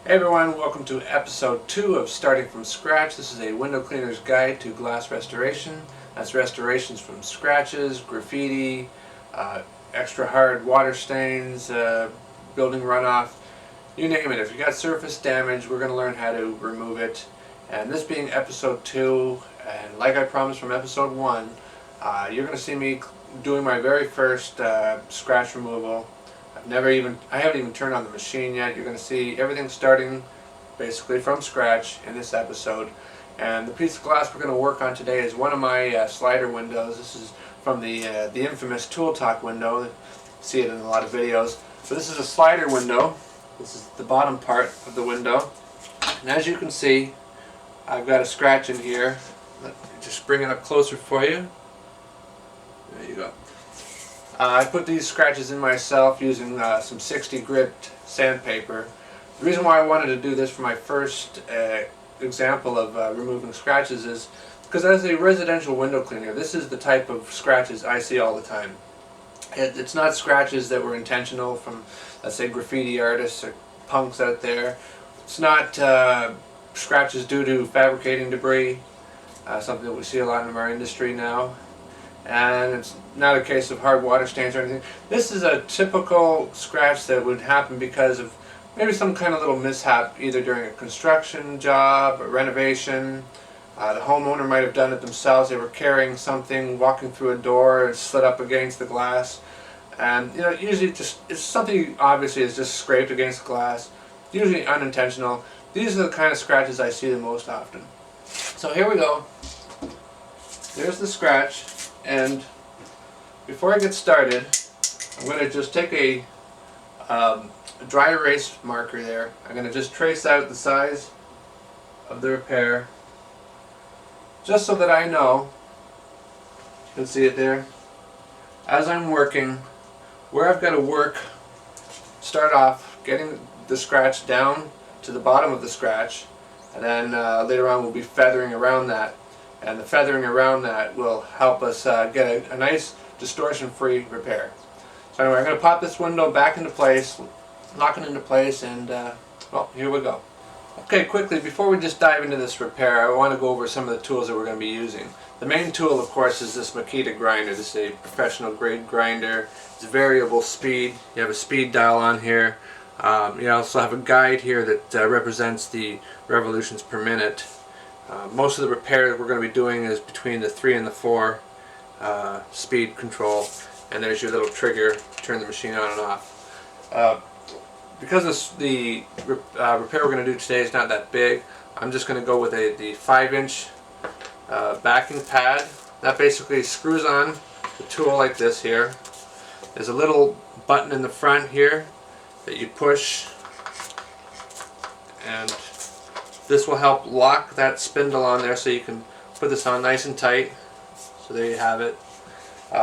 Hey everyone, welcome to episode 2 of Starting from Scratch. This is a window cleaner's guide to glass restoration. That's restorations from scratches, graffiti, extra hard water stains, building runoff, you name it. If you got surface damage, we're going to learn how to remove it. And this being episode 2, and like I promised from episode 1, you're going to see me doing my very first scratch removal. I haven't even turned on the machine yet. You're going to see everything starting basically from scratch in this episode. And the piece of glass we're going to work on today is one of my slider windows. This is from the infamous Tool Talk window. You see it in a lot of videos. So this is a slider window. This is the bottom part of the window. And as you can see, I've got a scratch in here. Let me just bring it up closer for you. There you go. I put these scratches in myself using some 60 grit sandpaper. The reason why I wanted to do this for my first example of removing scratches is because as a residential window cleaner, this is the type of scratches I see all the time. It's not scratches that were intentional from, let's say, graffiti artists or punks out there. It's not scratches due to fabricating debris, something that we see a lot in our industry now. And it's not a case of hard water stains or anything. This is a typical scratch that would happen because of maybe some kind of little mishap, either during a construction job or renovation. The homeowner might have done it themselves. They were carrying something, walking through a door, and slid up against the glass. And usually it's something obviously is just scraped against the glass, usually unintentional. These are the kind of scratches I see the most often. So here we go. There's the scratch. And before I get started, I'm going to just take a dry erase marker there. I'm going to just trace out the size of the repair, just so that I know, you can see it there, as I'm working, where I've got to start off getting the scratch down to the bottom of the scratch, and then later on we'll be feathering around that. And the feathering around that will help us get a nice distortion-free repair. So anyway, I'm going to pop this window back into place, lock it into place, and well, here we go. Okay, quickly, before we just dive into this repair, I want to go over some of the tools that we're going to be using. The main tool, of course, is this Makita grinder. This is a professional grade grinder. It's variable speed. You have a speed dial on here. You also have a guide here that represents the revolutions per minute. Most of the repair that we're going to be doing is between the 3 and the 4 speed control, and there's your little trigger to turn the machine on and off. Because the repair we're going to do today is not that big, I'm just going to go with the 5-inch backing pad. That basically screws on the tool like this here. There's a little button in the front here that you push, and this will help lock that spindle on there so you can put this on nice and tight. So there you have it.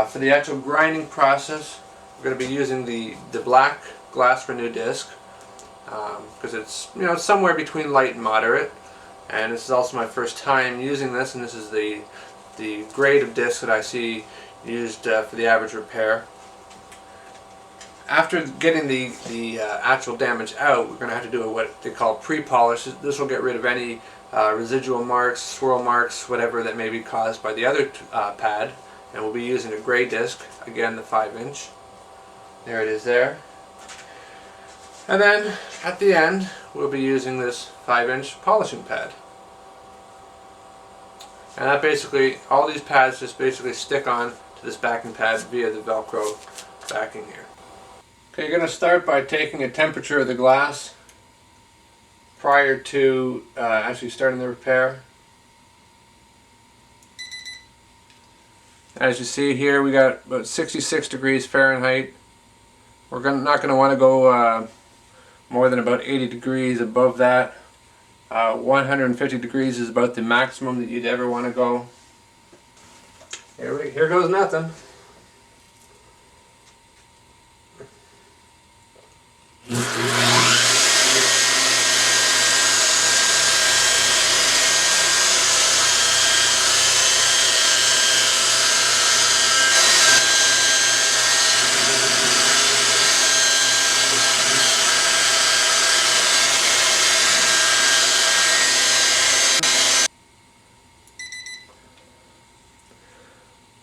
For the actual grinding process, we're going to be using the black GlassRenu disc because it's somewhere between light and moderate. And this is also my first time using this, and this is the grade of disc that I see used for the average repair. After getting the actual damage out, we're going to have to do what they call pre-polish. This will get rid of any residual marks, swirl marks, whatever that may be caused by the other pad. And we'll be using a gray disc, again the 5-inch. There it is there. And then at the end, we'll be using this 5-inch polishing pad. And that basically, all these pads just basically stick on to this backing pad via the Velcro backing here. Okay, you're going to start by taking a temperature of the glass prior to actually starting the repair. As you see here, we got about 66 degrees Fahrenheit. We're not going to want to go more than about 80 degrees above that. 150 degrees is about the maximum that you'd ever want to go. Here goes nothing.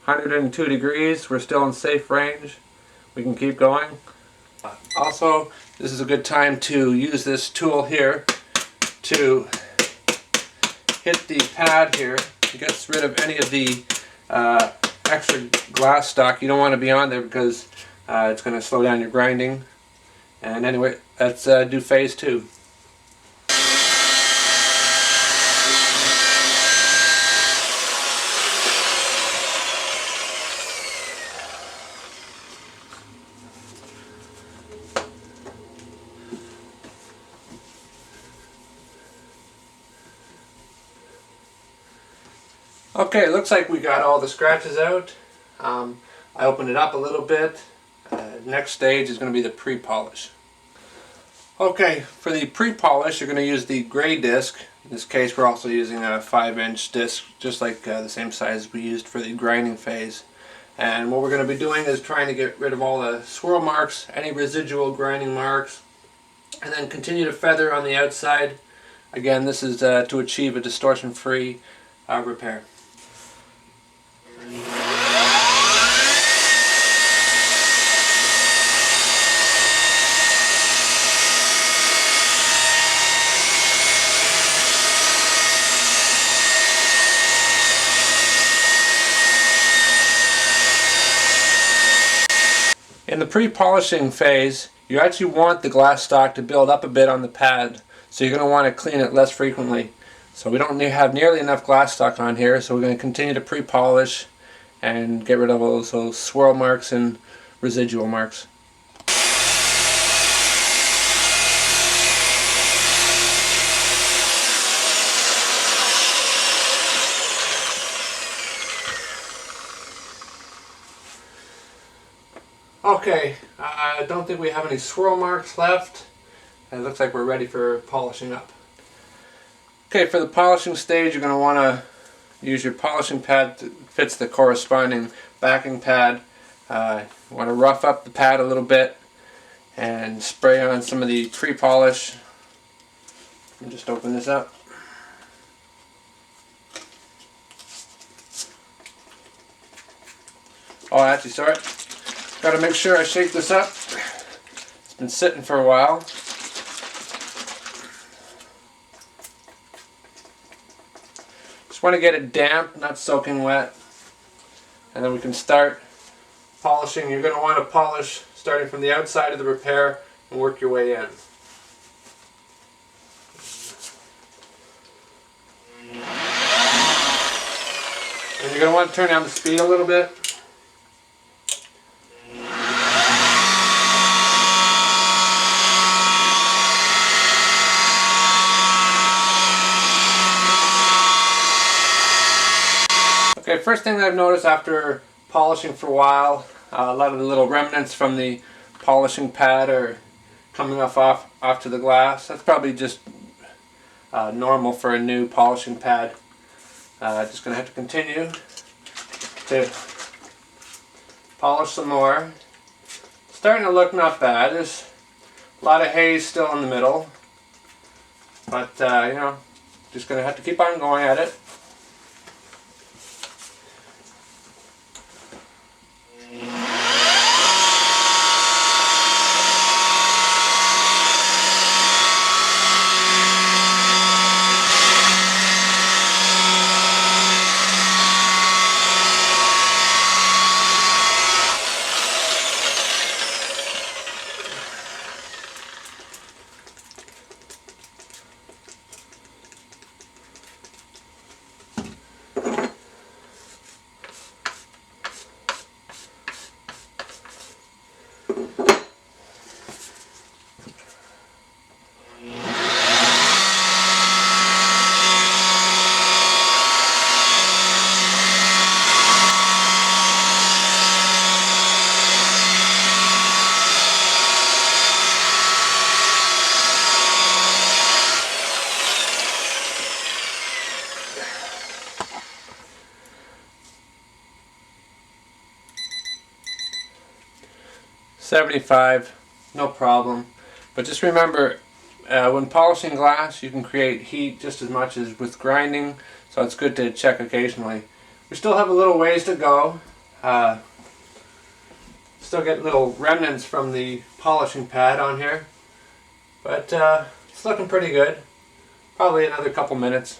102 degrees. We're still in safe range. We can keep going. Also, this is a good time to use this tool here to hit the pad here. It gets rid of any of the extra glass stock. You don't want to be on there because it's going to slow down your grinding. And anyway, let's do phase 2. Okay, it looks like we got all the scratches out. I opened it up a little bit. Next stage is going to be the pre-polish. Okay, for the pre-polish you're going to use the gray disc. In this case we're also using a 5-inch disc, just like the same size we used for the grinding phase. And what we're going to be doing is trying to get rid of all the swirl marks, any residual grinding marks, and then continue to feather on the outside. Again, this is to achieve a distortion-free repair. In the pre-polishing phase, you actually want the glass stock to build up a bit on the pad, so you're going to want to clean it less frequently. So we don't have nearly enough glass stock on here, so we're going to continue to pre-polish and get rid of all those swirl marks and residual marks. Okay, I don't think we have any swirl marks left. It looks like we're ready for polishing up. Okay, for the polishing stage you're going to want to use your polishing pad that fits the corresponding backing pad. You want to rough up the pad a little bit and spray on some of the pre-polish. Let me just open this up. Oh, actually, sorry. Got to make sure I shake this up. It's been sitting for a while. Just want to get it damp, not soaking wet. And then we can start polishing. You're going to want to polish starting from the outside of the repair and work your way in. And you're going to want to turn down the speed a little bit. Okay, first thing that I've noticed after polishing for a while, a lot of the little remnants from the polishing pad are coming off to the glass. That's probably just normal for a new polishing pad. Just going to have to continue to polish some more. Starting to look not bad. There's a lot of haze still in the middle, but you know, just going to have to keep on going at it. .75, no problem. But just remember, when polishing glass, you can create heat just as much as with grinding, so it's good to check occasionally. We still have a little ways to go. Still getting little remnants from the polishing pad on here, but it's looking pretty good. Probably another couple minutes.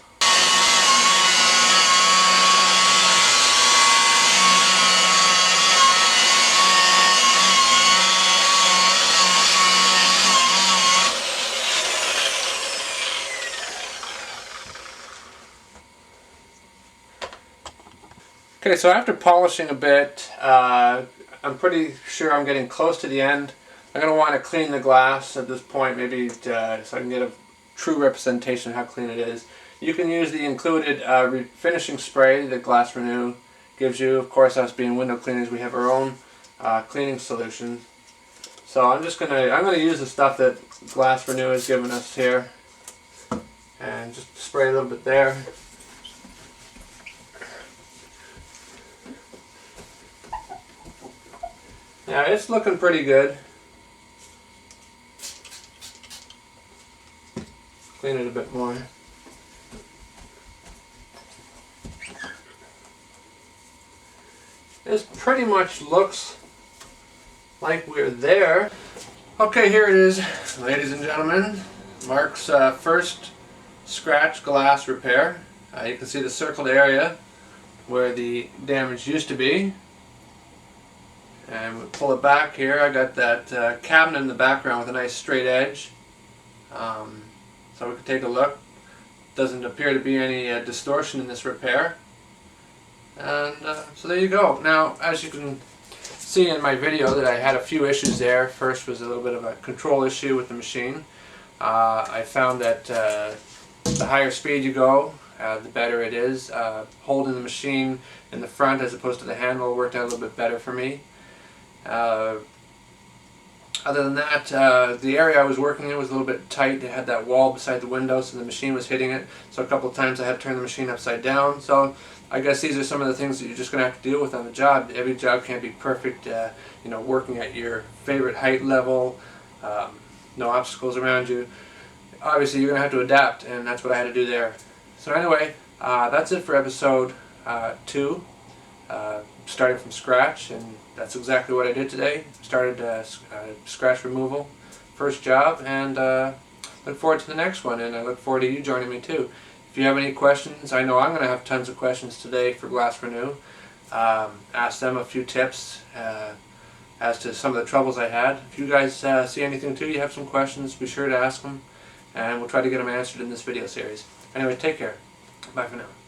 Okay, so after polishing a bit, I'm pretty sure I'm getting close to the end. I'm going to want to clean the glass at this point, maybe so I can get a true representation of how clean it is. You can use the included finishing spray that GlassRenu gives you. Of course, us being window cleaners, we have our own cleaning solution. So I'm gonna use the stuff that GlassRenu has given us here, and just spray a little bit there. Yeah, it's looking pretty good. Clean it a bit more. This pretty much looks like we're there. Okay, here it is, ladies and gentlemen. Mark's first scratch glass repair. You can see the circled area where the damage used to be. And we pull it back here. I got that cabinet in the background with a nice straight edge. So we can take a look. Doesn't appear to be any distortion in this repair. And so there you go. Now, as you can see in my video, that I had a few issues there. First was a little bit of a control issue with the machine. I found that the higher speed you go, the better it is. Holding the machine in the front as opposed to the handle worked out a little bit better for me. Other than that, the area I was working in was a little bit tight. It had that wall beside the window, so the machine was hitting it. So a couple of times I had to turn the machine upside down. So I guess these are some of the things that you're just going to have to deal with on the job. Every job can't be perfect. You know, working at your favorite height level, no obstacles around you. Obviously, you're going to have to adapt, and that's what I had to do there. So anyway, that's it for episode 2. Starting from scratch, and that's exactly what I did today. Started scratch removal, first job, and look forward to the next one, and I look forward to you joining me too. If you have any questions, I know I'm going to have tons of questions today for GlassRenu. Ask them a few tips as to some of the troubles I had. If you guys see anything too, you have some questions, be sure to ask them, and we'll try to get them answered in this video series. Anyway, take care. Bye for now.